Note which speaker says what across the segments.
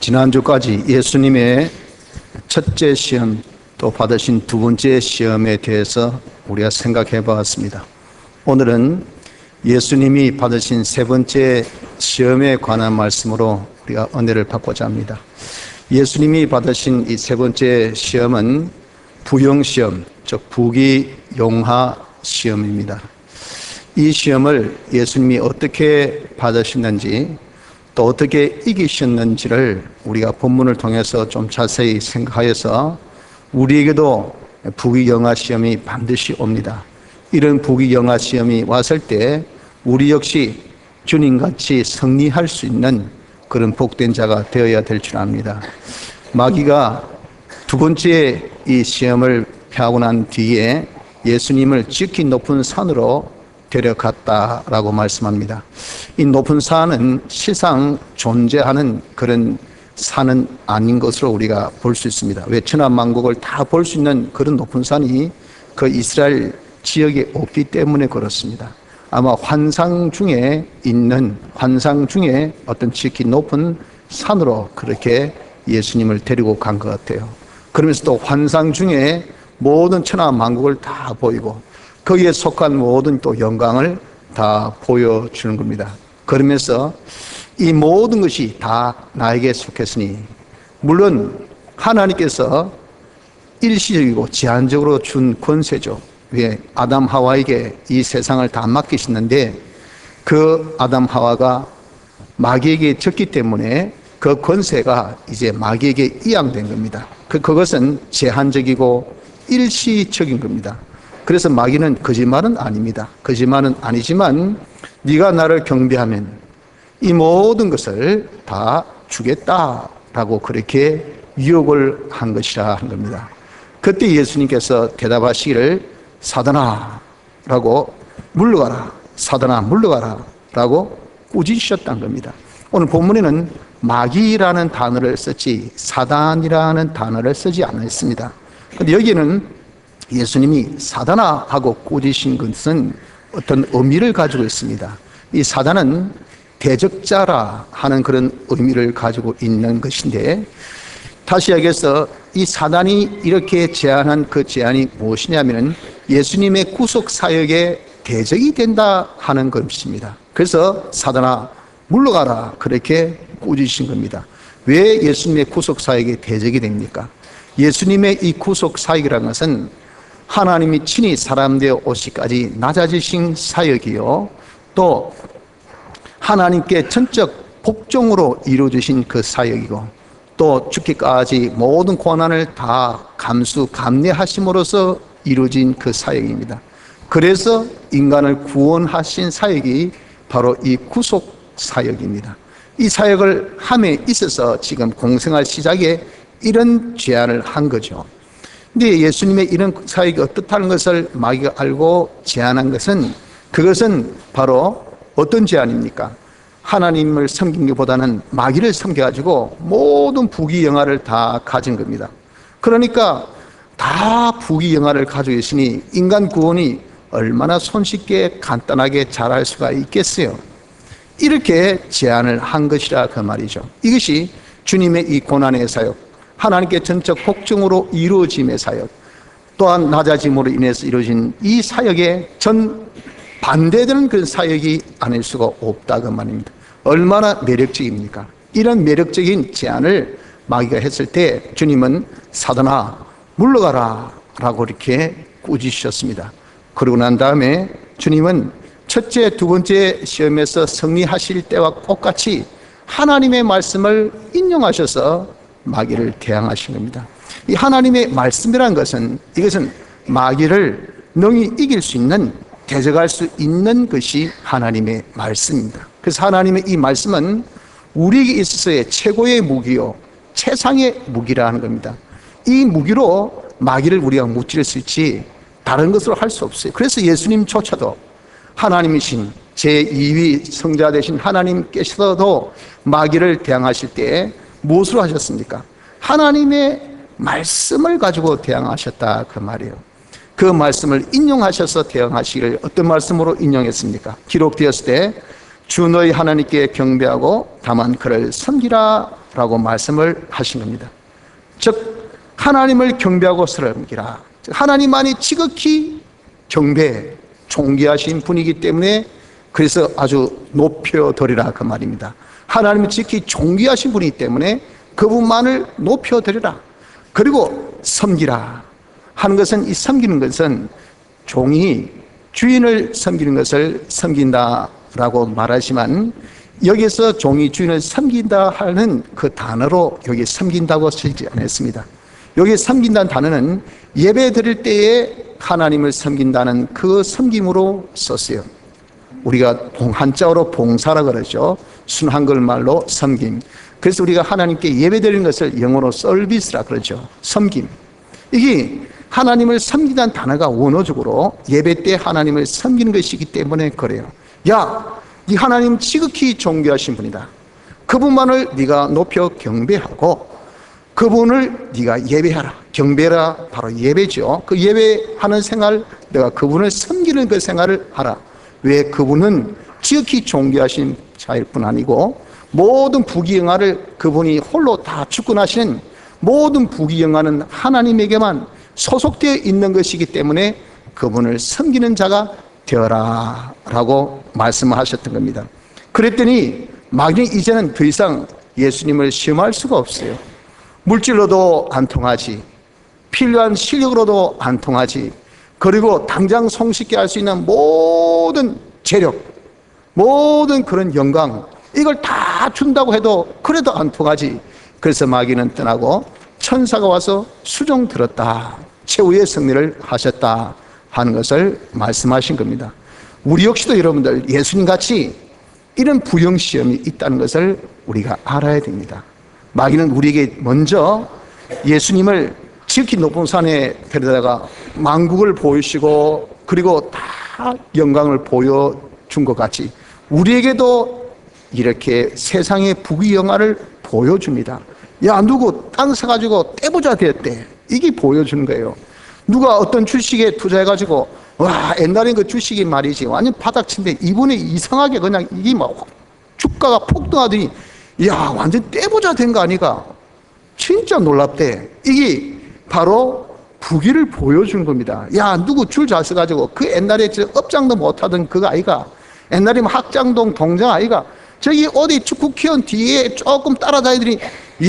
Speaker 1: 지난주까지 예수님의 첫째 시험 또 받으신 두 번째 시험에 대해서 우리가 생각해 보았습니다. 오늘은 예수님이 받으신 세 번째 시험에 관한 말씀으로 우리가 은혜를 받고자 합니다. 예수님이 받으신 이 세 번째 시험은 부영시험, 즉 부귀영하 시험입니다. 이 시험을 예수님이 어떻게 받으셨는지 또 어떻게 이기셨는지를 우리가 본문을 통해서 좀 자세히 생각하여서 우리에게도 부귀영하 시험이 반드시 옵니다. 이런 부귀영하 시험이 왔을 때 우리 역시 주님같이 승리할 수 있는 그런 복된 자가 되어야 될 줄 압니다. 마귀가 두 번째 이 시험을 패하고 난 뒤에 예수님을 지극히 높은 산으로 데려갔다라고 말씀합니다. 이 높은 산은 실상 존재하는 그런 산은 아닌 것으로 우리가 볼 수 있습니다. 왜 천하만국을 다 볼 수 있는 그런 높은 산이 그 이스라엘 지역에 없기 때문에 그렇습니다. 아마 환상 중에 어떤 지극히 높은 산으로 그렇게 예수님을 데리고 간 것 같아요. 그러면서 또 환상 중에 모든 천하만국을 다 보이고 거기에 속한 모든 또 영광을 다 보여주는 겁니다. 그러면서 이 모든 것이 다 나에게 속했으니, 물론 하나님께서 일시적이고 제한적으로 준 권세죠. 왜 아담 하와에게 이 세상을 다 맡기셨는데 그 아담 하와가 마귀에게 졌기 때문에 그 권세가 이제 마귀에게 이양된 겁니다. 그것은 제한적이고 일시적인 겁니다. 그래서 마귀는 거짓말은 아닙니다. 거짓말은 아니지만 네가 나를 경배하면 이 모든 것을 다 주겠다라고 그렇게 유혹을 한 것이라 한 겁니다. 그때 예수님께서 대답하시기를 사단아 물러가라, 사단아 물러가라 라고 꾸짖으셨다는 겁니다. 오늘 본문에는 마귀라는 단어를 썼지 사단이라는 단어를 쓰지 않았습니다. 그런데 여기는 예수님이 사단아 하고 꾸짖으신 것은 어떤 의미를 가지고 있습니다. 이 사단은 대적자라 하는 그런 의미를 가지고 있는 것인데, 다시 얘기해서 이 사단이 이렇게 제안한 그 제안이 무엇이냐면 예수님의 구속 사역에 대적이 된다 하는 것입니다. 그래서 사단아 물러가라 그렇게 꾸짖으신 겁니다. 왜 예수님의 구속 사역에 대적이 됩니까? 예수님의 이 구속 사역이라는 것은 하나님이 친히 사람 되어 오시기까지 낮아지신 사역이요, 또 하나님께 전적 복종으로 이루어지신 그 사역이고, 또 죽기까지 모든 고난을 다 감내하심으로써 이루어진 그 사역입니다. 그래서 인간을 구원하신 사역이 바로 이 구속 사역입니다. 이 사역을 함에 있어서 지금 공생활 시작에 이런 제안을 한 거죠. 근데 예수님의 이런 사역이 어떻다는 것을 마귀가 알고 제안한 것은, 그것은 바로 어떤 제안입니까? 하나님을 섬긴 것보다는 마귀를 섬겨가지고 모든 부귀영화를 다 가진 겁니다. 그러니까 다 부귀영화를 가지고 있으니 인간 구원이 얼마나 손쉽게 간단하게 잘할 수가 있겠어요. 이렇게 제안을 한 것이라 그 말이죠. 이것이 주님의 이 고난의 사역, 하나님께 전적 복종으로 이루어짐의 사역, 또한 낮아짐으로 인해서 이루어진 이 사역에 전 반대되는 그런 사역이 아닐 수가 없다 그 말입니다. 얼마나 매력적입니까? 이런 매력적인 제안을 마귀가 했을 때 주님은 사단아 물러가라 라고 이렇게 꾸짖으셨습니다. 그러고 난 다음에 주님은 첫째, 두 번째 시험에서 승리하실 때와 똑같이 하나님의 말씀을 인용하셔서 마귀를 대항하신 겁니다. 이 하나님의 말씀이라는 것은, 이것은 마귀를 능히 이길 수 있는, 대적할 수 있는 것이 하나님의 말씀입니다. 그래서 하나님의 이 말씀은 우리에게 있어서의 최고의 무기요, 최상의 무기라는 겁니다. 이 무기로 마귀를 우리가 무찌를 수 있지 다른 것으로 할 수 없어요. 그래서 예수님조차도 하나님이신 제2위 성자 되신 하나님께서도 마귀를 대항하실 때 무엇으로 하셨습니까? 하나님의 말씀을 가지고 대항하셨다 그 말이에요. 그 말씀을 인용하셔서 대항하시기를 어떤 말씀으로 인용했습니까? 기록되었을 때 주 너희 하나님께 경배하고 다만 그를 섬기라 라고 말씀을 하신 겁니다. 즉 하나님을 경배하고 섬기라. 하나님만이 지극히 경배, 존귀하신 분이기 때문에 그래서 아주 높여드리라 그 말입니다. 하나님이 지극히 존귀하신 분이기 때문에 그분만을 높여드리라. 그리고 섬기라 하는 것은, 이 섬기는 것은 종이 주인을 섬기는 것을 섬긴다라고 말하지만, 여기서 종이 주인을 섬긴다 하는 그 단어로 여기 섬긴다고 쓰지 않았습니다. 여기 섬긴다는 단어는 예배 드릴 때에 하나님을 섬긴다는 그 섬김으로 썼어요. 우리가 한자어로 봉사라 그러죠. 순한글말로 섬김. 그래서 우리가 하나님께 예배 드리는 것을 영어로 서비스라 그러죠. 섬김. 이게 하나님을 섬기다는 단어가 원어적으로 예배 때 하나님을 섬기는 것이기 때문에 그래요. 야, 이 하나님 지극히 존귀하신 분이다. 그분만을 네가 높여 경배하고 그분을 네가 예배하라. 경배라 바로 예배죠. 그 예배하는 생활, 내가 그분을 섬기는 그 생활을 하라. 왜? 그분은 지극히 존귀하신 자일 뿐 아니고 모든 부귀영화를 그분이 홀로 다 주권하시는, 모든 부귀영화는 하나님에게만 소속되어 있는 것이기 때문에 그분을 섬기는 자가 되어라 라고 말씀하셨던 겁니다. 그랬더니 마귀는 이제는 더 이상 예수님을 시험할 수가 없어요. 물질로도 안 통하지, 필요한 실력으로도 안 통하지, 그리고 당장 손쉽게 할 수 있는 모든 재력, 모든 그런 영광, 이걸 다 준다고 해도 그래도 안 통하지. 그래서 마귀는 떠나고 천사가 와서 수종 들었다, 최후의 승리를 하셨다 하는 것을 말씀하신 겁니다. 우리 역시도 여러분들 예수님같이 이런 부영시험이 있다는 것을 우리가 알아야 됩니다. 마귀는 우리에게 먼저 예수님을 지극히 높은 산에 데려다가 만국을 보이시고 그리고 다 영광을 보여준 것 같이 우리에게도 이렇게 세상의 부귀영화를 보여줍니다. 야, 누구 땅 사가지고 떼부자 됐대, 이게 보여주는 거예요. 누가 어떤 주식에 투자해가지고 와, 옛날엔 그 주식이 말이지 완전 바닥친데 이번에 이상하게 그냥 이게 막 주가가 폭등하더니 야, 완전 떼부자 된 거 아니가? 진짜 놀랍대. 이게 바로 부귀를 보여주는 겁니다. 야, 누구 줄 잘 써가지고 그 옛날에 저 업장도 못하던 그거 아이가? 옛날에 학장동 동장 아이가? 저기 어디 국회의원 뒤에 조금 따라다니더니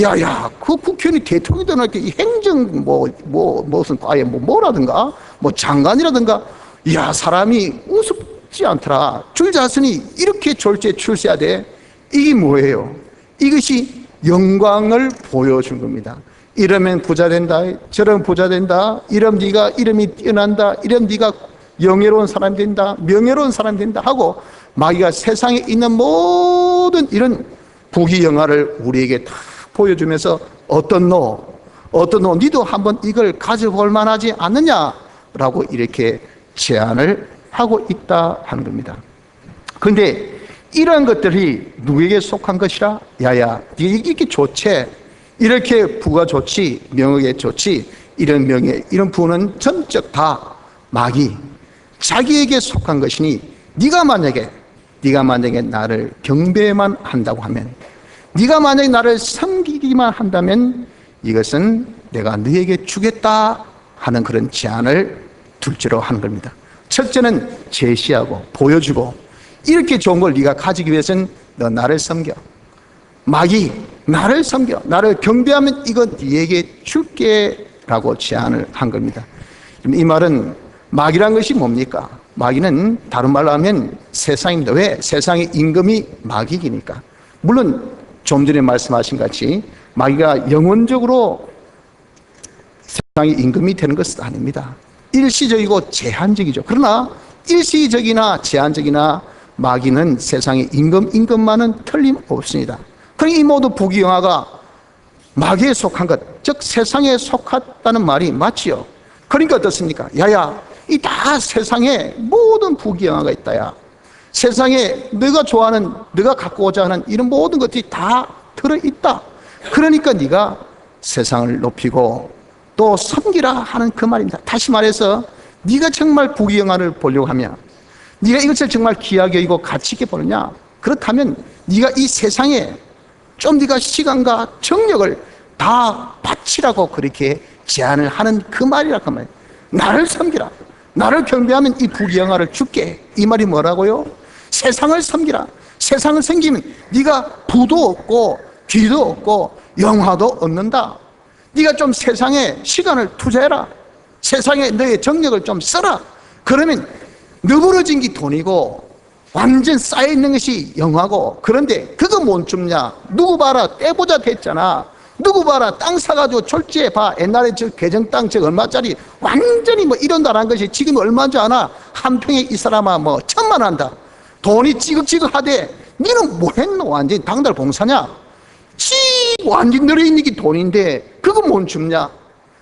Speaker 1: 야야, 그 국회의원이 대통령이 되니까 이 행정 무슨 과에 뭐라든가 장관이라든가, 야, 사람이 우습지 않더라. 줄 자선이 이렇게 졸지에 출세해야 돼. 이게 뭐예요? 이것이 영광을 보여준 겁니다. 이러면 부자 된다, 저러면 부자 된다, 이러면 네가 이름이 뛰어난다, 이러면 네가 영예로운 사람이 된다, 명예로운 사람이 된다 하고 마귀가 세상에 있는 모든 이런 부귀영화를 우리에게 다 보여주면서 어떤 너 니도 한번 이걸 가져볼 만하지 않느냐라고 이렇게 제안을 하고 있다 하는 겁니다. 그런데 이러한 것들이 누구에게 속한 것이라? 야야, 이게 좋지, 이렇게 부가 좋지, 명예가 좋지, 이런 명예, 이런 부는 전적 다 마귀, 자기에게 속한 것이니 네가 만약에 나를 경배만 한다고 하면, 네가 만약에 나를 섬기기만 한다면 이것은 내가 너에게 주겠다 하는 그런 제안을 둘째로 하는 겁니다. 첫째는 제시하고 보여주고, 이렇게 좋은 걸 네가 가지기 위해서는 너 나를 섬겨. 마귀, 나를 섬겨, 나를 경배하면 이건 네에게 줄게 라고 제안을 한 겁니다. 이 말은 마귀란 것이 뭡니까? 마귀는 다른 말로 하면 세상입니다. 왜? 세상의 임금이 마귀이니까. 물론 좀 전에 말씀하신 같이 마귀가 영원적으로 세상의 임금이 되는 것은 아닙니다. 일시적이고 제한적이죠. 그러나 일시적이나 제한적이나 마귀는 세상의 임금만은 틀림없습니다. 그러니 이 모든 부귀영화가 마귀에 속한 것, 즉 세상에 속했다는 말이 맞지요. 그러니까 어떻습니까? 야야, 이 다 세상에 모든 부귀영화가 있다야. 세상에 네가 좋아하는, 네가 갖고자 하는 이런 모든 것들이 다 들어있다. 그러니까 네가 세상을 높이고 또 섬기라 하는 그 말입니다. 다시 말해서 네가 정말 부귀영화를 보려고 하면, 네가 이것을 정말 귀하게 여기고 가치 있게 보느냐, 그렇다면 네가 이 세상에 좀 네가 시간과 정력을 다 바치라고 그렇게 제안을 하는 그 말이라 그 말. 나를 섬기라. 나를 경배하면 이 부귀영화를 줄게. 이 말이 뭐라고요? 세상을 섬기라. 세상을 섬기면 네가 부도 없고 뒤도 없고 영화도 얻는다. 네가 좀 세상에 시간을 투자해라. 세상에 너의 정력을 좀 써라. 그러면 너부러진 게 돈이고 완전 쌓여있는 것이 영화고, 그런데 그거 못 줍냐? 누구 봐라 떼보자 됐잖아. 누구 봐라 땅 사가지고 졸지에 봐. 옛날에 저 개정 땅 저 얼마짜리 완전히 뭐 이런다는 것이 지금 얼마인 줄 아나? 한 평에 이 사람아 뭐 1,000만 한다. 돈이 찌긋찌긋하대. 니는 뭐 했노? 완전히 당달 봉사냐? 완전 늘어있는 게 돈인데 그거 못 줍냐?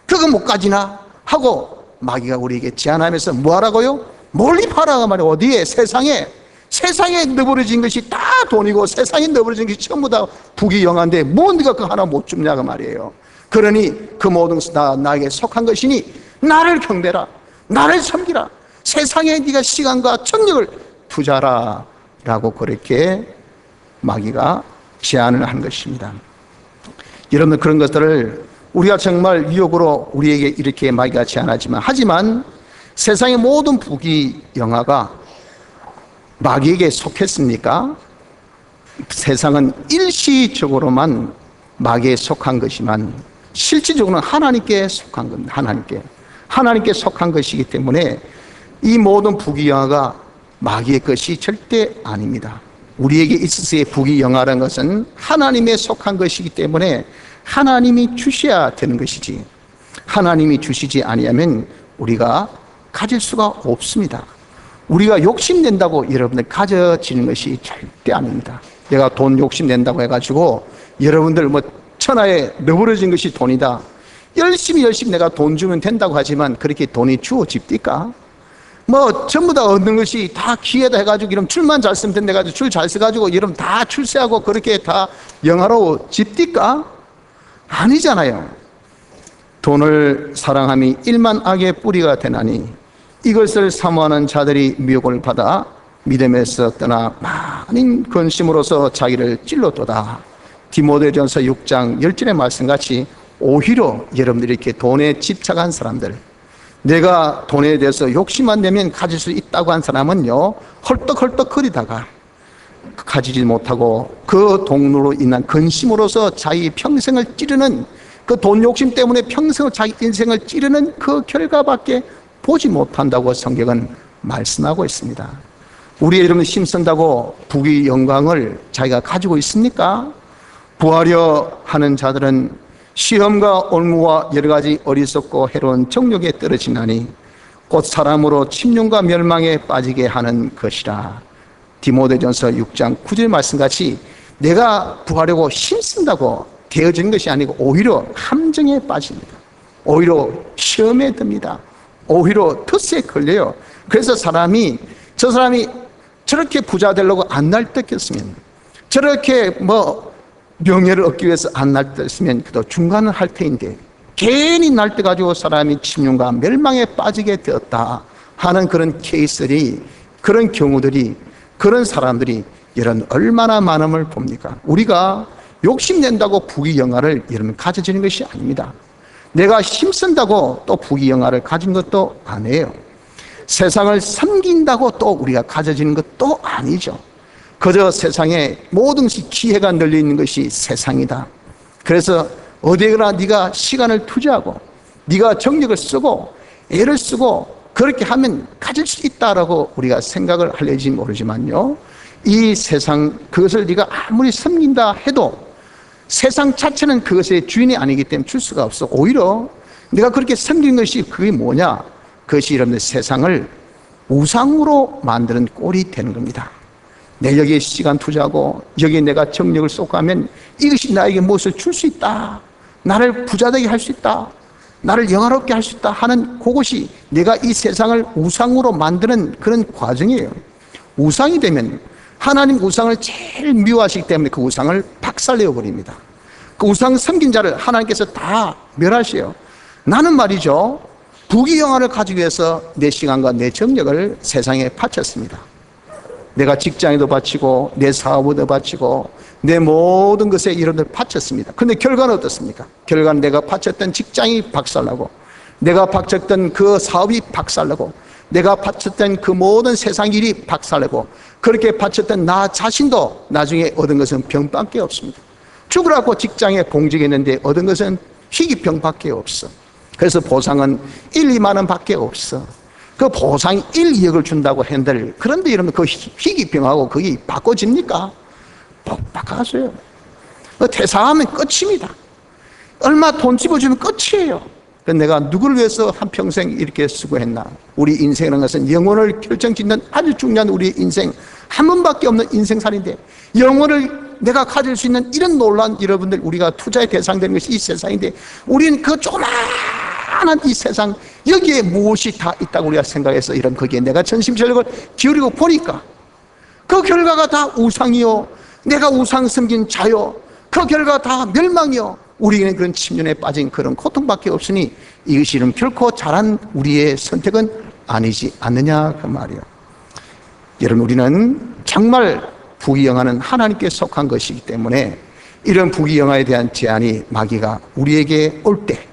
Speaker 1: 그거 못 가지나? 하고 마귀가 우리에게 제안하면서 뭐 하라고요? 멀리 팔아가 말이야. 어디에? 세상에. 세상에 너버려진 것이 다 돈이고 세상에 너버려진 것이 전부 다 부귀영화인데 뭐 네가 그거 하나 못 줍냐고 말이에요. 그러니 그 모든 것이 다 나에게 속한 것이니 나를 경배라. 나를 섬기라. 세상에 네가 시간과 정력을 투자라 라고 그렇게 마귀가 제안을 한 것입니다. 여러분, 그런 것들을 우리가 정말 유혹으로 우리에게 이렇게 마귀가 제안하지만, 하지만 세상의 모든 부귀영화가 마귀에게 속했습니까? 세상은 일시적으로만 마귀에 속한 것이지만 실질적으로는 하나님께 속한 겁니다. 하나님께 속한 것이기 때문에 이 모든 부귀영화가 마귀의 것이 절대 아닙니다. 우리에게 있어서의 부귀영화라는 것은 하나님에 속한 것이기 때문에 하나님이 주셔야 되는 것이지, 하나님이 주시지 아니하면 우리가 가질 수가 없습니다. 우리가 욕심낸다고 여러분들 가져지는 것이 절대 아닙니다. 내가 돈 욕심낸다고 해가지고 여러분들 뭐 천하에 너부러진 것이 돈이다. 열심히 내가 돈 주면 된다고 하지만 그렇게 돈이 주어집니까? 뭐 전부 다 얻는 것이 다 기회다 해가지고 이러면 줄만 잘 쓰면 된다 해가지고 줄 잘 써가지고 이러면 다 출세하고 그렇게 다 영화로워집니까? 아니잖아요. 돈을 사랑함이 일만 악의 뿌리가 되나니 이것을 사모하는 자들이 미혹을 받아 믿음에서 떠나 많은 근심으로서 자기를 찔렀도다. 디모데전서 6장 10절의 말씀같이 오히려 여러분들이 이렇게 돈에 집착한 사람들, 내가 돈에 대해서 욕심만 내면 가질 수 있다고 한 사람은요, 헐떡헐떡거리다가 가지지 못하고 그 돈으로 인한 근심으로서 자기 평생을 찌르는, 그 돈 욕심 때문에 평생을 자기 인생을 찌르는 그 결과밖에 보지 못한다고 성경은 말씀하고 있습니다. 우리의 이름을 힘쓴다고 부귀 영광을 자기가 가지고 있습니까? 부하려 하는 자들은 시험과 올무와 여러 가지 어리석고 해로운 정욕에 떨어지나니 곧 사람으로 침륜과 멸망에 빠지게 하는 것이라. 디모데전서 6장 9절 말씀같이 내가 부하려고 힘쓴다고 되어지는 것이 아니고 오히려 함정에 빠집니다. 오히려 시험에 듭니다. 오히려 덫에 걸려요. 그래서 저 사람이 저렇게 부자 되려고 안 날뛰었으면, 저렇게 뭐 명예를 얻기 위해서 안 날뛰었으면 그도 중간은 할 테인데 괜히 날뛰어가지고 사람이 침륜과 멸망에 빠지게 되었다 하는 그런 케이스들이, 그런 경우들이, 그런 사람들이 여러분 얼마나 많음을 봅니까? 우리가 욕심낸다고 부귀영화를 여러분 가져지는 것이 아닙니다. 내가 힘쓴다고 또 부귀영화를 가진 것도 아니에요. 세상을 섬긴다고 또 우리가 가져지는 것도 아니죠. 그저 세상에 모든 것이 기회가 널려있는 것이 세상이다. 그래서 어디에나 네가 시간을 투자하고 네가 정력을 쓰고 애를 쓰고 그렇게 하면 가질 수 있다라고 우리가 생각을 하려지 모르지만요, 이 세상, 그것을 네가 아무리 섬긴다 해도 세상 자체는 그것의 주인이 아니기 때문에 줄 수가 없어. 오히려 내가 그렇게 섬기는 것이 그게 뭐냐? 그것이 여러분들 세상을 우상으로 만드는 꼴이 되는 겁니다. 내 여기에 시간 투자하고 여기에 내가 정력을 쏟고 하면 이것이 나에게 무엇을 줄 수 있다, 나를 부자되게 할 수 있다, 나를 영화롭게 할 수 있다 하는 그것이 내가 이 세상을 우상으로 만드는 그런 과정이에요. 우상이 되면 하나님 우상을 제일 미워하시기 때문에 그 우상을 박살내어 버립니다. 그 우상 섬긴 자를 하나님께서 다 멸하셔요. 나는 말이죠, 부귀영화를 가지기 위해서 내 시간과 내 정력을 세상에 바쳤습니다. 내가 직장에도 바치고 내 사업에도 바치고 내 모든 것에 여러분들 바쳤습니다. 그런데 결과는 어떻습니까? 결과는 내가 바쳤던 직장이 박살나고, 내가 바쳤던 그 사업이 박살나고, 내가 바쳤던 그 모든 세상 일이 박살나고, 그렇게 바쳤던 나 자신도 나중에 얻은 것은 병밖에 없습니다. 죽으라고 직장에 공직했는데 얻은 것은 희귀병밖에 없어. 그래서 보상은 1, 2만 원 밖에 없어. 그 보상이 1, 2억을 준다고 한들, 그런데 여러분 그 희귀병하고 그게 바꿔집니까? 못 바꿔가서요. 퇴사하면 끝입니다. 얼마 돈 집어주면 끝이에요. 내가 누구를 위해서 한평생 이렇게 수고했나? 우리 인생이라는 것은 영혼을 결정짓는 아주 중요한 우리 인생, 한 번밖에 없는 인생살인데, 영혼을 내가 가질 수 있는 이런 놀라운 여러분들, 우리가 투자의 대상되는 것이 이 세상인데, 우리는 그 조그마한 이 세상, 여기에 무엇이 다 있다고 우리가 생각해서 이런 거기에 내가 전심전력을 기울이고 보니까 그 결과가 다 우상이요, 내가 우상 섬긴 자요, 그 결과가 다 멸망이요, 우리에게는 그런 침륜에 빠진 그런 고통밖에 없으니 이것이 결코 잘한 우리의 선택은 아니지 않느냐 그 말이에요. 여러분, 우리는 정말 부귀영화는 하나님께 속한 것이기 때문에 이런 부귀영화에 대한 제안이 마귀가 우리에게 올 때,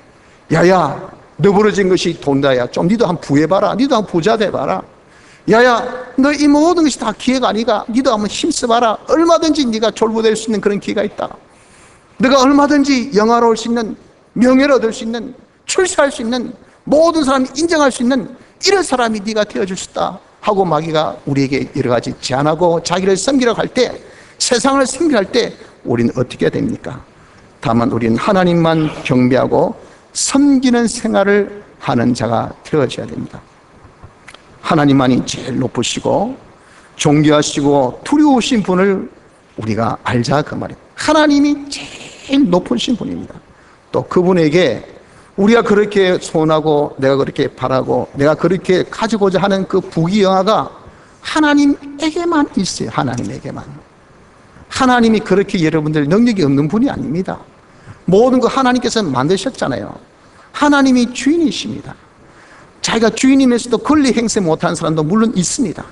Speaker 1: 야야 너 벌어진 것이 돈다야, 좀 니도 한번 부해봐라, 니도 한번 부자 돼봐라, 야야 너 이 모든 것이 다 기회가 아니가, 니도 한번 힘써봐라, 얼마든지 네가 졸부될 수 있는 그런 기회가 있다, 네가 얼마든지 영화로울 수 있는, 명예를 얻을 수 있는, 출세할 수 있는, 모든 사람이 인정할 수 있는 이런 사람이 네가 되어줄 수 있다 하고 마귀가 우리에게 여러 가지 제안하고 자기를 섬기려고 할 때, 세상을 섬기려 할 때 우리는 어떻게 해야 됩니까? 다만 우리는 하나님만 경배하고 섬기는 생활을 하는 자가 되어져야 됩니다. 하나님만이 제일 높으시고 존귀하시고 두려우신 분을 우리가 알자 그 말이에요. 하나님이 제일 높으신 분입니다. 또 그분에게 우리가 그렇게 소원하고 내가 그렇게 바라고 내가 그렇게 가지고자 하는 그 부귀영화가 하나님에게만 있어요. 하나님에게만. 하나님이 그렇게 여러분들 능력이 없는 분이 아닙니다. 모든 거 하나님께서 만드셨잖아요. 하나님이 주인이십니다. 자기가 주인이면서도 권리 행세 못하는 사람도 물론 있습니다.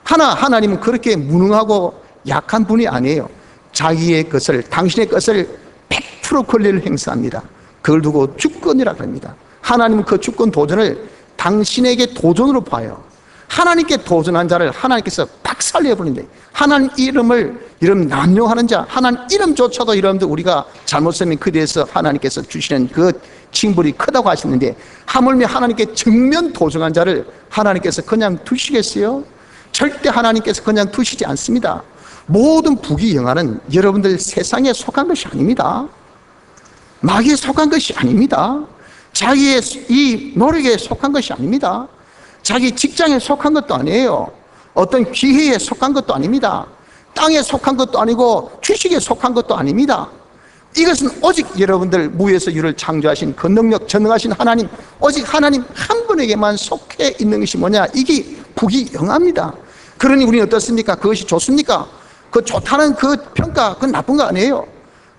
Speaker 1: 하나님은 그렇게 무능하고 약한 분이 아니에요. 자기의 것을, 당신의 것을 100% 권리를 행사합니다. 그걸 두고 주권이라고 합니다. 하나님은 그 주권 도전을 당신에게 도전으로 봐요. 하나님께 도전한 자를 하나님께서 박살내버리는데, 하나님 이름을 이름 남용하는 자, 하나님 이름조차도 여러분들 우리가 잘못 쓰면 그에 대해서 하나님께서 주시는 그 징벌이 크다고 하시는데, 하물며 하나님께 정면 도전한 자를 하나님께서 그냥 두시겠어요? 절대 하나님께서 그냥 두시지 않습니다. 모든 부귀영화는 여러분들 세상에 속한 것이 아닙니다. 마귀에 속한 것이 아닙니다. 자기의 이 노력에 속한 것이 아닙니다. 자기 직장에 속한 것도 아니에요. 어떤 기회에 속한 것도 아닙니다. 땅에 속한 것도 아니고 주식에 속한 것도 아닙니다. 이것은 오직 여러분들 무에서 유를 창조하신 그 능력 전능하신 하나님, 오직 하나님 한 분에게만 속해 있는 것이 뭐냐, 이게 부귀영화입니다. 그러니 우리는 어떻습니까? 그것이 좋습니까? 그 좋다는 그 평가, 그건 나쁜 거 아니에요.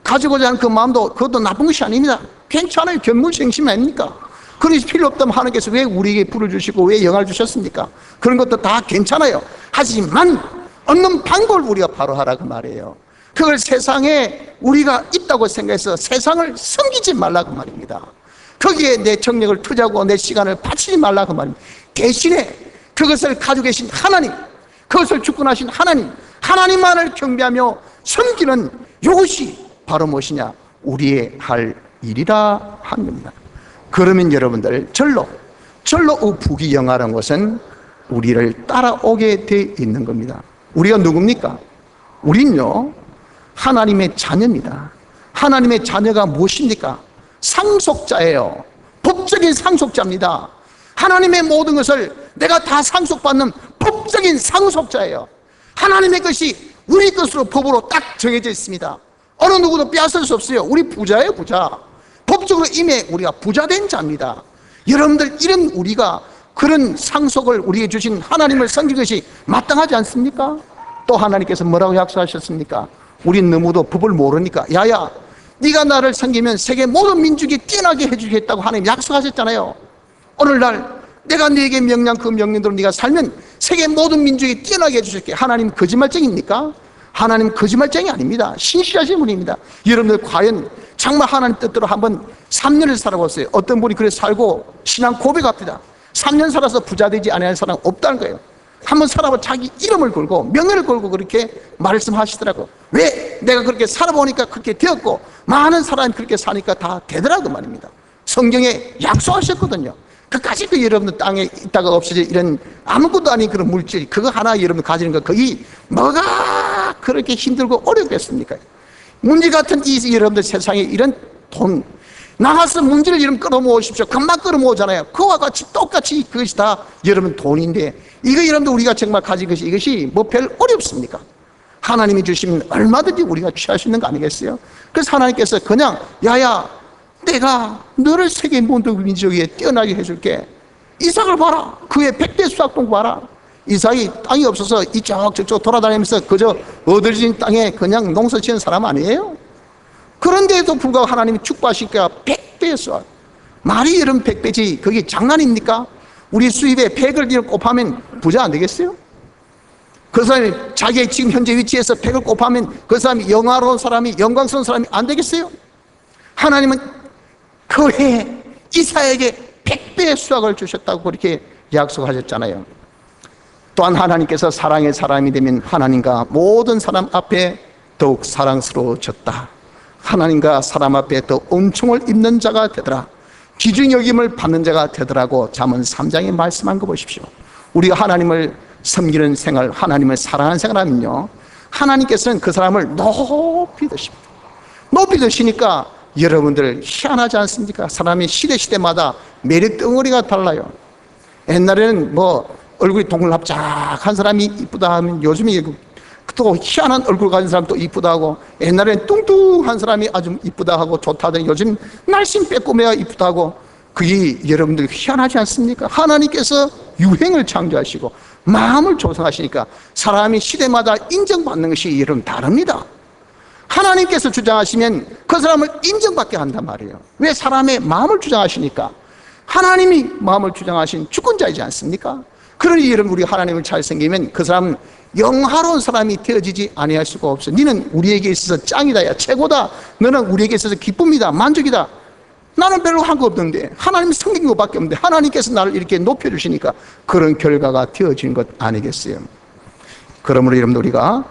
Speaker 1: 가지고자 하는 그 마음도 그것도 나쁜 것이 아닙니다. 괜찮아요. 견물생심 아닙니까? 그러니 필요 없다면 하나님께서 왜 우리에게 불을 주시고 왜 영화를 주셨습니까? 그런 것도 다 괜찮아요. 하지만 얻는 방법을 우리가 바로 하라고 말이에요. 그걸 세상에 우리가 있다고 생각해서 세상을 섬기지 말라고 말입니다. 거기에 내 정력을 투자하고 내 시간을 바치지 말라고 말입니다. 대신에 그것을 가지고 계신 하나님, 그것을 주권하신 하나님, 하나님만을 경배하며 섬기는 이것이 바로 무엇이냐, 우리의 할 일이라 한 겁니다. 그러면 여러분들 절로 부귀영화라는 것은 우리를 따라오게 돼 있는 겁니다. 우리가 누굽니까? 우린요 하나님의 자녀입니다. 하나님의 자녀가 무엇입니까? 상속자예요. 법적인 상속자입니다. 하나님의 모든 것을 내가 다 상속받는 법적인 상속자예요. 하나님의 것이 우리 것으로 법으로 딱 정해져 있습니다. 어느 누구도 빼앗을 수 없어요. 우리 부자예요, 부자. 법적으로 이미 우리가 부자된 자입니다. 여러분들, 이런 우리가 그런 상속을 우리에게 주신 하나님을 섬길 것이 마땅하지 않습니까? 또 하나님께서 뭐라고 약속하셨습니까? 우린 너무도 법을 모르니까, 야야 네가 나를 섬기면 세계 모든 민족이 뛰어나게 해주겠다고 하나님 약속하셨잖아요. 오늘날 내가 네게 명령 그 명령대로 네가 살면 세계 모든 민족이 뛰어나게 해주셨기에 하나님 거짓말쟁입니까? 하나님 거짓말쟁이 아닙니다. 신실하신 분입니다. 여러분들 과연 정말 하나님 뜻대로 한번 3년을 살아보세요. 어떤 분이 그래 살고 신앙 고백합니다. 3년 살아서 부자 되지 않을 사람 없다는 거예요. 한번 살아봐 자기 이름을 걸고 명예를 걸고 그렇게 말씀하시더라고. 왜? 내가 그렇게 살아보니까 그렇게 되었고 많은 사람이 그렇게 사니까 다 되더라고 말입니다. 성경에 약속하셨거든요. 그까지 그 여러분들 땅에 있다가 없어질 이런 아무것도 아닌 그런 물질 그거 하나 여러분 가지는 거 그게 뭐가 그렇게 힘들고 어렵겠습니까? 문제 같은 이 여러분들 세상에 이런 돈 나가서 문제를 여러분 끌어모으십시오. 금방 끌어모으잖아요. 그와 같이 똑같이 그것이 다 여러분 돈인데 이거 여러분들 우리가 정말 가진 것이 이것이 뭐 별 어렵습니까? 하나님이 주시면 얼마든지 우리가 취할 수 있는 거 아니겠어요? 그래서 하나님께서 그냥 야야 내가 너를 세계 모든 민족에 뛰어나게 해줄게. 이삭을 봐라. 그의 100배 수확동 봐라. 이삭이 땅이 없어서 이쪽 저쪽 돌아다니면서 그저 얻어진 땅에 그냥 농사 지은 사람 아니에요? 그런데도 불구하고 하나님이 축복하시니까 100배 수확. 말이 여러분 100배지 그게 장난입니까? 우리 수입에 100을 곱하면 부자 안 되겠어요? 그 사람이 자기의 지금 현재 위치에서 100을 곱하면 그 사람이 영화로운 사람이 영광스러운 사람이 안 되겠어요? 하나님은 그 해에 이삭에게 100배의 수확을 주셨다고 그렇게 약속하셨잖아요. 또한 하나님께서 사랑의 사람이 되면 하나님과 모든 사람 앞에 더욱 사랑스러워졌다. 하나님과 사람 앞에 더 은총을 입는 자가 되더라. 귀중 여김을 받는 자가 되더라고 잠언 3장에 말씀한 거 보십시오. 우리가 하나님을 섬기는 생활, 하나님을 사랑하는 생활하면요 하나님께서는 그 사람을 높이 드십니다. 높이 드시니까 여러분들 희한하지 않습니까? 사람이 시대마다 매력 덩어리가 달라요. 옛날에는 뭐 얼굴이 동글납작한 사람이 이쁘다 하면 요즘에 또 희한한 얼굴 가진 사람 또 이쁘다 하고 옛날에는 뚱뚱한 사람이 아주 이쁘다 하고 좋다 하더니 요즘 날씬 빼꼼해야 이쁘다 하고 그게 여러분들 희한하지 않습니까? 하나님께서 유행을 창조하시고 마음을 조성하시니까 사람이 시대마다 인정받는 것이 여러분 다릅니다. 하나님께서 주장하시면 그 사람을 인정받게 한단 말이에요. 왜? 사람의 마음을 주장하시니까. 하나님이 마음을 주장하신 주권자이지 않습니까? 그러니 여러분 우리 하나님을 잘 섬기면 그 사람은 영화로운 사람이 되어지지 아니할 수가 없어. 너는 우리에게 있어서 짱이다, 야 최고다. 너는 우리에게 있어서 기쁨이다, 만족이다. 나는 별로 한 거 없는데 하나님 섬긴 것밖에 없는데 하나님께서 나를 이렇게 높여주시니까 그런 결과가 되어지는 것 아니겠어요? 그러므로 여러분들 우리가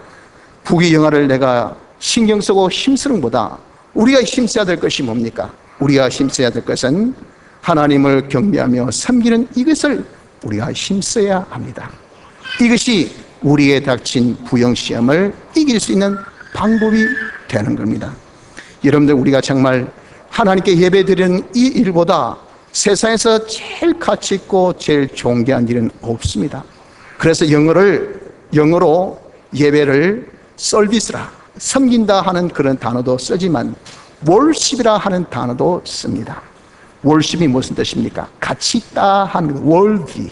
Speaker 1: 부귀 영화를 내가 신경 쓰고 힘쓰는 것보다 우리가 힘써야 될 것이 뭡니까? 우리가 힘써야 될 것은 하나님을 경배하며 섬기는 이것을 우리가 힘써야 합니다. 이것이 우리에 닥친 부영시험을 이길 수 있는 방법이 되는 겁니다. 여러분들 우리가 정말 하나님께 예배드리는 이 일보다 세상에서 제일 가치 있고 제일 존귀한 일은 없습니다. 그래서 영어로 예배를 서비스라 섬긴다 하는 그런 단어도 쓰지만 월십이라 하는 단어도 씁니다. 월십이 무슨 뜻입니까? 가치 있다 하는 worthy,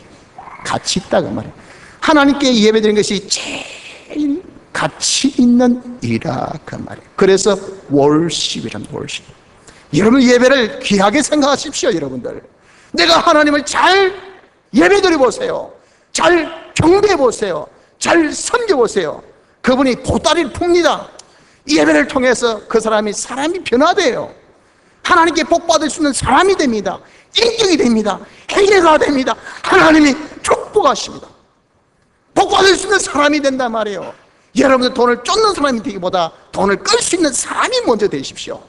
Speaker 1: 가치 있다 그 말이에요. 하나님께 예배드리는 것이 제일 가치 있는 일이라 그 말이에요. 그래서 월십이란 월십. 여러분 예배를 귀하게 생각하십시오. 여러분들 내가 하나님을 잘 예배드려 보세요. 잘 경배해 보세요. 잘 섬겨 보세요. 그분이 보따리를 풉니다. 이 예배를 통해서 그 사람이 변화돼요. 하나님께 복받을 수 있는 사람이 됩니다. 인격이 됩니다. 행위가 됩니다. 하나님이 축복하십니다. 복받을 수 있는 사람이 된단 말이에요. 여러분들 돈을 쫓는 사람이 되기보다 돈을 끌 수 있는 사람이 먼저 되십시오.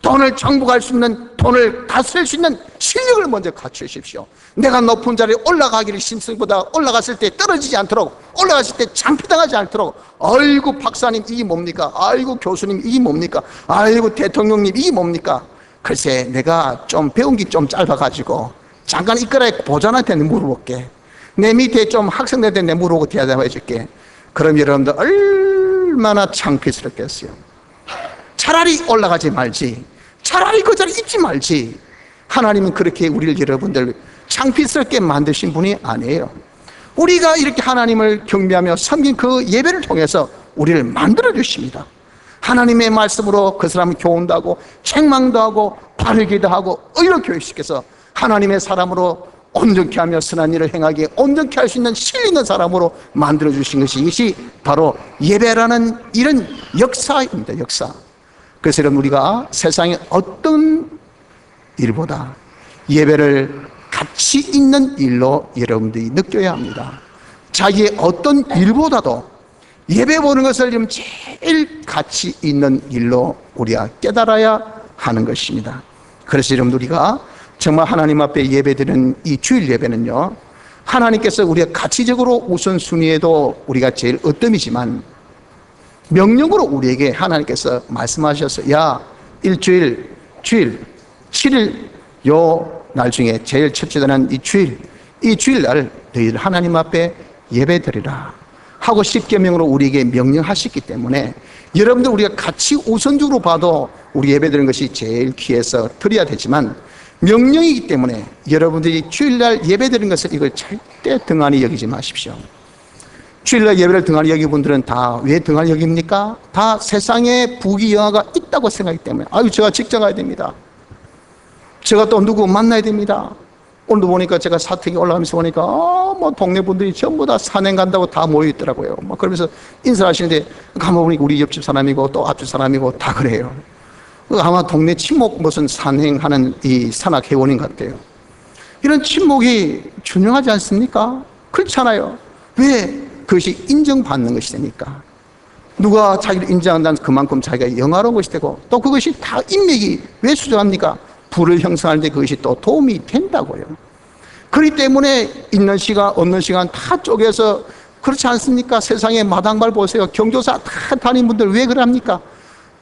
Speaker 1: 돈을 정복할 수 있는, 돈을 다스릴 수 있는 실력을 먼저 갖추십시오. 내가 높은 자리에 올라가기를 힘쓰기보다 올라갔을 때 떨어지지 않도록, 올라갔을 때 창피당하지 않도록, 아이고 박사님 이게 뭡니까? 아이고 교수님 이게 뭡니까? 아이고 대통령님 이게 뭡니까? 글쎄 내가 좀 배운 게 좀 짧아가지고 잠깐 이끌어 보좌한테 물어볼게. 내 밑에 좀 학생들한테 내 물어보고 대답해 줄게. 그럼 여러분들 얼마나 창피스럽겠어요. 차라리 올라가지 말지, 차라리 그 자리에 있지 말지. 하나님은 그렇게 우리를 여러분들 창피스럽게 만드신 분이 아니에요. 우리가 이렇게 하나님을 경배하며 섬긴 그 예배를 통해서 우리를 만들어 주십니다. 하나님의 말씀으로 그 사람을 교훈도 하고 책망도 하고 바르기도 하고 의로 교육시켜서 하나님의 사람으로 온전케 하며 선한 일을 행하기에 온전케 할 수 있는 실 있는 사람으로 만들어주신 것이, 이것이 바로 예배라는 이런 역사입니다. 역사. 그래서 여러분, 우리가 세상의 어떤 일보다 예배를 가치 있는 일로 여러분들이 느껴야 합니다. 자기의 어떤 일보다도 예배 보는 것을 지금 제일 가치 있는 일로 우리가 깨달아야 하는 것입니다. 그래서 여러분, 우리가 정말 하나님 앞에 예배드리는 이 주일 예배는요, 하나님께서 우리가 가치적으로 우선순위에도 우리가 제일 으뜸이지만 명령으로 우리에게 하나님께서 말씀하셔서, 야, 일주일, 주일, 7일 요 날 중에 제일 첫째 되는 이 주일날 너희들 하나님 앞에 예배드리라 하고 십계명으로 우리에게 명령하셨기 때문에, 여러분들 우리가 같이 우선적으로 봐도 우리 예배드리는 것이 제일 귀해서 드려야 되지만 명령이기 때문에 여러분들이 주일날 예배드리는 것을 이걸 절대 등한히 여기지 마십시오. 주일날 예배를 등한히 여기는 분들은 다 왜 등한히 여깁니까? 다 세상에 부귀영화가 있다고 생각하기 때문에, 아유, 제가 직장 가야 됩니다, 제가 또 누구 만나야 됩니다. 오늘도 보니까 제가 사택에 올라가면서 보니까 뭐 동네 분들이 전부 다 산행 간다고 다 모여 있더라고요. 막 그러면서 인사하시는데 가만 보니까 우리 옆집 사람이고 또 앞집 사람이고 다 그래요. 아마 동네 친목 무슨 산행하는 이 산악 회원인 것 같아요. 이런 친목이 중요하지 않습니까? 그렇잖아요. 왜? 그것이 인정받는 것이 되니까. 누가 자기를 인정한다면 그만큼 자기가 영화로운 것이 되고, 또 그것이 다 인맥이 왜 수정합니까? 부를 형성하는데 그것이 또 도움이 된다고요. 그렇기 때문에 있는 시간 없는 시간 다 쪼개서, 그렇지 않습니까? 세상에 마당발 보세요. 경조사 다 다닌 분들 왜 그럽니까?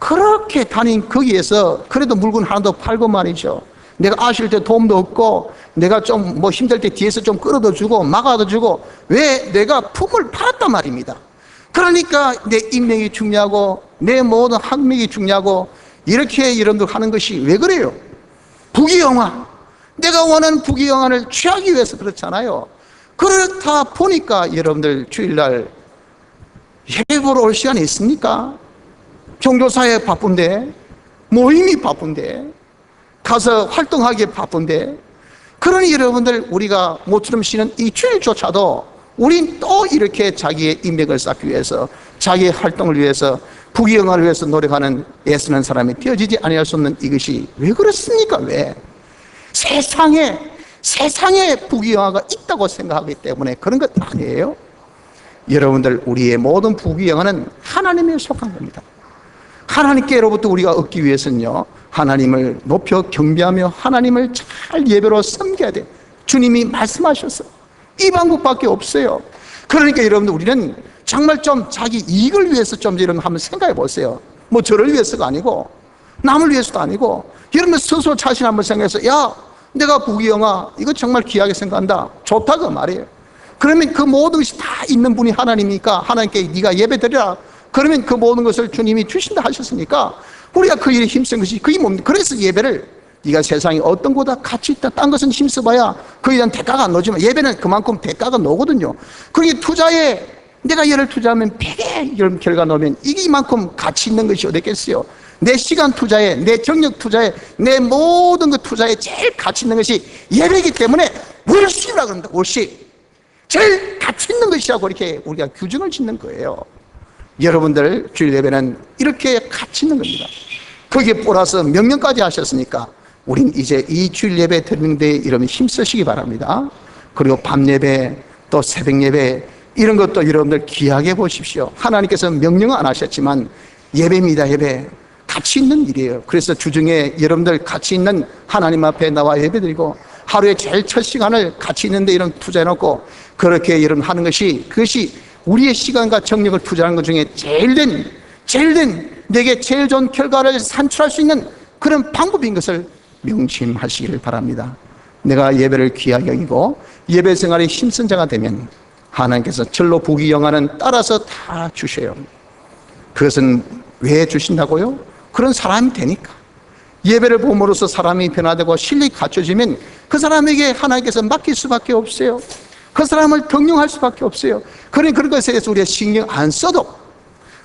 Speaker 1: 그렇게 다닌 거기에서 그래도 물건 하나도 팔고 말이죠. 내가 아실 때 도움도 없고, 내가 좀 뭐 힘들 때 뒤에서 좀 끌어도 주고 막아도 주고, 왜? 내가 품을 팔았단 말입니다. 그러니까 내 인맥이 중요하고 내 모든 학맥이 중요하고, 이렇게 여러분들 하는 것이 왜 그래요? 부귀영화, 내가 원하는 부귀영화를 취하기 위해서 그렇잖아요. 그렇다 보니까 여러분들 주일날 예배 보러 올 시간이 있습니까? 종교사에 바쁜데, 모임이 바쁜데, 가서 활동하기에 바쁜데, 그러니 여러분들 우리가 모처럼 쉬는 이 주일조차도 우린 또 이렇게 자기의 인맥을 쌓기 위해서, 자기의 활동을 위해서, 부귀영화를 위해서 노력하는 애쓰는 사람이 되어지지 아니할 수 없는 이것이 왜 그렇습니까? 왜? 세상에 부귀영화가 있다고 생각하기 때문에 그런 것 아니에요? 여러분들, 우리의 모든 부귀영화는 하나님에 속한 겁니다. 하나님께로부터 우리가 얻기 위해서는요, 하나님을 높여 경배하며 하나님을 잘 예배로 섬겨야 돼요. 주님이 말씀하셨어요. 이 방법밖에 없어요. 그러니까 여러분들, 우리는 정말 좀 자기 이익을 위해서 좀 여러분 한번 생각해 보세요. 뭐 저를 위해서가 아니고 남을 위해서도 아니고, 여러분 스스로 자신 한번 생각해서, 야, 내가 부귀영화 이거 정말 귀하게 생각한다, 좋다 그 말이에요. 그러면 그 모든 것이 다 있는 분이 하나님이니까 하나님께 네가 예배드리라. 그러면 그 모든 것을 주님이 주신다 하셨으니까 우리가 그 일에 힘쓴 것이 그게 뭡니까? 그래서 예배를, 네가 세상에 어떤 거다 가치 있다, 딴 것은 힘써봐야 그에 대한 대가가 안 나오지만 예배는 그만큼 대가가 나오거든요. 그게 투자에 내가 예를 투자하면 100의 결과 나오면 이게 이만큼 가치 있는 것이 어딨겠어요? 내 시간 투자에, 내 정력 투자에, 내 모든 것 투자에 제일 가치 있는 것이 예배이기 때문에 월십이라고 합니다. 월십. 제일 가치 있는 것이라고 이렇게 우리가 규정을 짓는 거예요. 여러분들 주일 예배는 이렇게 가치 있는 겁니다. 거기에 플러스 명령까지 하셨으니까 우린 이제 이 주일 예배 드리는 데 여러분 힘쓰시기 바랍니다. 그리고 밤 예배, 또 새벽 예배, 이런 것도 여러분들 귀하게 보십시오. 하나님께서 명령은 안 하셨지만 예배입니다. 예배 가치 있는 일이에요. 그래서 주중에 여러분들 가치 있는 하나님 앞에 나와 예배드리고, 하루에 제일 첫 시간을 가치 있는 데 이런 투자해놓고 그렇게 여러분 하는 것이, 그것이 우리의 시간과 정력을 투자하는 것 중에 제일 된 내게 제일 좋은 결과를 산출할 수 있는 그런 방법인 것을 명심하시길 바랍니다. 내가 예배를 귀하게 여기고 예배 생활에 힘쓴 자가 되면 하나님께서 절로 부귀영화는 따라서 다 주셔요. 그것은 왜 주신다고요? 그런 사람이 되니까. 예배를 봄으로써 사람이 변화되고 실력이 갖춰지면 그 사람에게 하나님께서 맡길 수밖에 없어요. 그 사람을 등용할 수밖에 없어요. 그런 것에 대해서 우리가 신경 안 써도,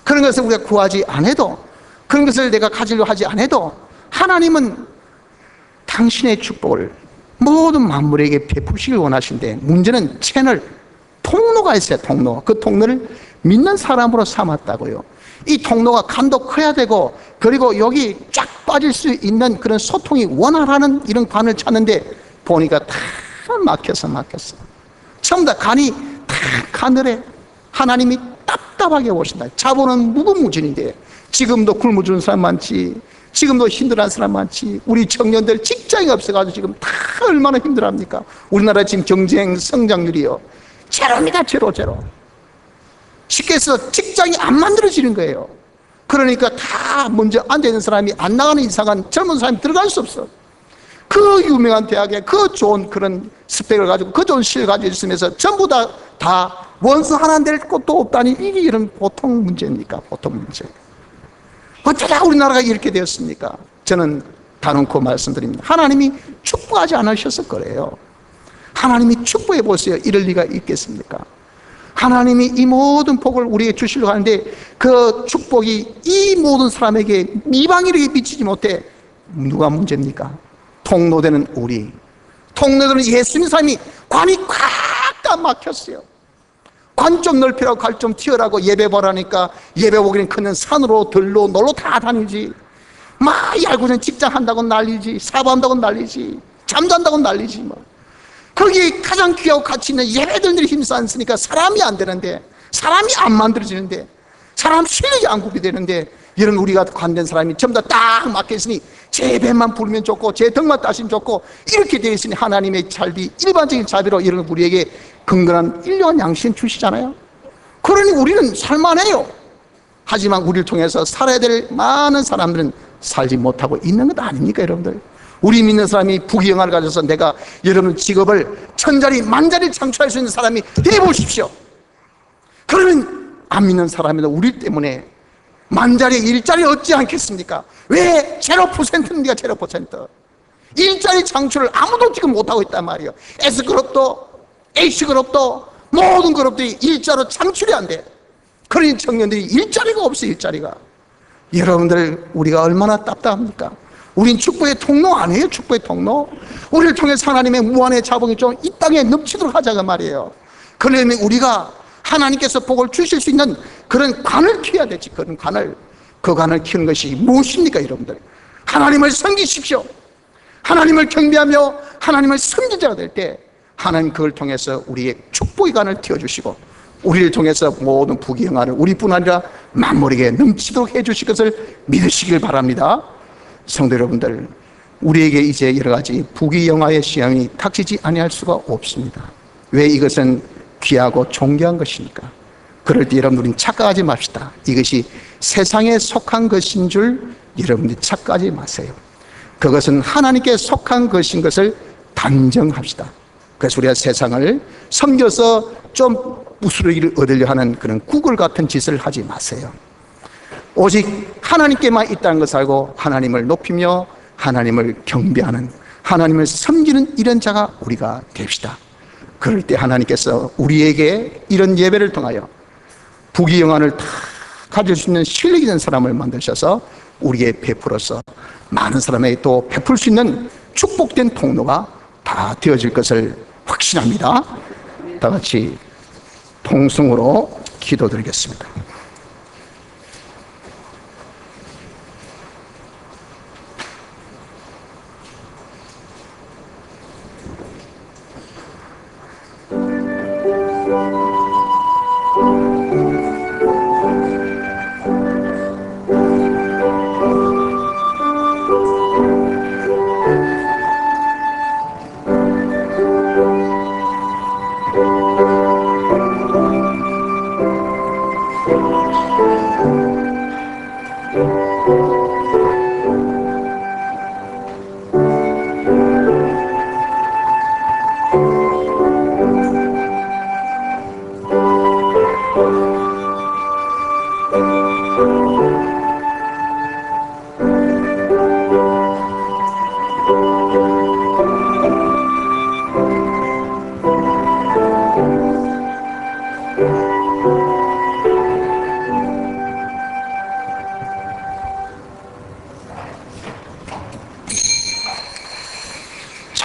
Speaker 1: 그런 것을 우리가 구하지 않아도, 그런 것을 내가 가지려 하지 않아도 하나님은 당신의 축복을 모든 만물에게 베푸시길 원하시는데, 문제는 채널, 통로가 있어요. 통로. 그 통로를 믿는 사람으로 삼았다고요. 이 통로가 간도 커야 되고, 그리고 여기 쫙 빠질 수 있는 그런 소통이 원활하는 이런 관을 찾는데, 보니까 다 막혔어. 전부 다 간이 다 가늘해. 하나님이 답답하게 보신다. 자본은 무궁무진인데 지금도 굶어 죽는 사람 많지, 지금도 힘들어하는 사람 많지. 우리 청년들 직장이 없어가지고 지금 다 얼마나 힘들어합니까? 우리나라 지금 경쟁 성장률이요, 제로입니다. 제로. 쉽게 해서 직장이 안 만들어지는 거예요. 그러니까 다 먼저 앉아있는 사람이 안 나가는 이상은 젊은 사람이 들어갈 수 없어. 그 유명한 대학에 그 좋은 그런 스펙을 가지고 그 좋은 실을 가지고 있으면서 전부 다 원수 하나 낼 것도 없다니, 이게 이런 보통 문제입니까? 보통 문제. 어쩌다 우리나라가 이렇게 되었습니까? 저는 다놓고 말씀드립니다. 하나님이 축복하지 않으셔서 그래요. 하나님이 축복해 보세요. 이럴 리가 있겠습니까? 하나님이 이 모든 복을 우리에게 주시려고 하는데, 그 축복이 이 모든 사람에게 이방인에게 미치지 못해. 누가 문제입니까? 통로되는 우리, 통로되는 예수님 사람이 관이 꽉 다 막혔어요. 관 좀 넓히라고, 갈 좀 튀어라고 예배 보라니까 예배 보기는 그냥 산으로 들로 놀러 다 다니지. 막 얄궂은 직장 한다고 난리지, 사업한다고 난리지, 잠잔다고 난리지. 뭐 거기 가장 귀하고 가치 있는 예배들이 힘써 안 쓰니까 사람이 안 되는데, 사람이 안 만들어지는데, 사람 실력이 안 구비되는데, 이런 우리가 관된 사람이 전부 다 딱 막혀있으니 제 배만 부르면 좋고 제 덕만 따시면 좋고, 이렇게 되어 있으니 하나님의 자비, 일반적인 자비로 이런 우리에게 근근한 일용한 양심 주시잖아요. 그러니 우리는 살만해요. 하지만 우리를 통해서 살아야 될 많은 사람들은 살지 못하고 있는 것 아닙니까, 여러분들? 우리 믿는 사람이 부귀영화를 가져서 내가 여러분 직업을 천자리 만자리 창출할 수 있는 사람이 되어보십시오. 그러면 안 믿는 사람이도 우리 때문에 만자리 일자리 얻지 않겠습니까? 왜? 0%입니까? 0%. 일자리 창출을 아무도 지금 못하고 있단 말이에요. S그룹도 H그룹도 모든 그룹들이 일자로 창출이 안 돼. 그러니 청년들이 일자리가 없어요. 일자리가. 여러분들, 우리가 얼마나 답답합니까? 우린 축복의 통로 아니에요? 축복의 통로. 우리를 통해서 하나님의 무한의 자복이 좀 이 땅에 넘치도록 하자고 말이에요. 그러려면 우리가 하나님께서 복을 주실 수 있는 그런 관을 키워야 되지. 그런 관을, 그 관을 키우는 것이 무엇입니까, 여러분들? 하나님을 섬기십시오. 하나님을 경배하며 하나님을 섬긴 자가 될 때 하나님 그걸 통해서 우리의 축복의 관을 틔워주시고, 우리를 통해서 모든 부귀영화를 우리뿐 아니라 만물에게 넘치도록 해주실 것을 믿으시길 바랍니다. 성도 여러분들, 우리에게 이제 여러 가지 부귀영화의 시험이 닥치지 아니할 수가 없습니다. 왜? 이것은 귀하고 존귀한 것이니까. 그럴 때 여러분들은 착각하지 맙시다. 이것이 세상에 속한 것인 줄 여러분들이 착각하지 마세요. 그것은 하나님께 속한 것인 것을 단정합시다. 그래서 우리가 세상을 섬겨서 좀 부스러기를 얻으려 하는 그런 구글 같은 짓을 하지 마세요. 오직 하나님께만 있다는 것을 알고 하나님을 높이며 하나님을 경배하는, 하나님을 섬기는 이런 자가 우리가 됩시다. 그럴 때 하나님께서 우리에게 이런 예배를 통하여 부귀영화를 다 가질 수 있는 실력 있는 사람을 만드셔서 우리에게 베풀어서 많은 사람에게 또 베풀 수 있는 축복된 통로가 다 되어질 것을 확신합니다. 다 같이 통성으로 기도드리겠습니다.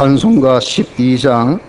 Speaker 1: 찬송가 12장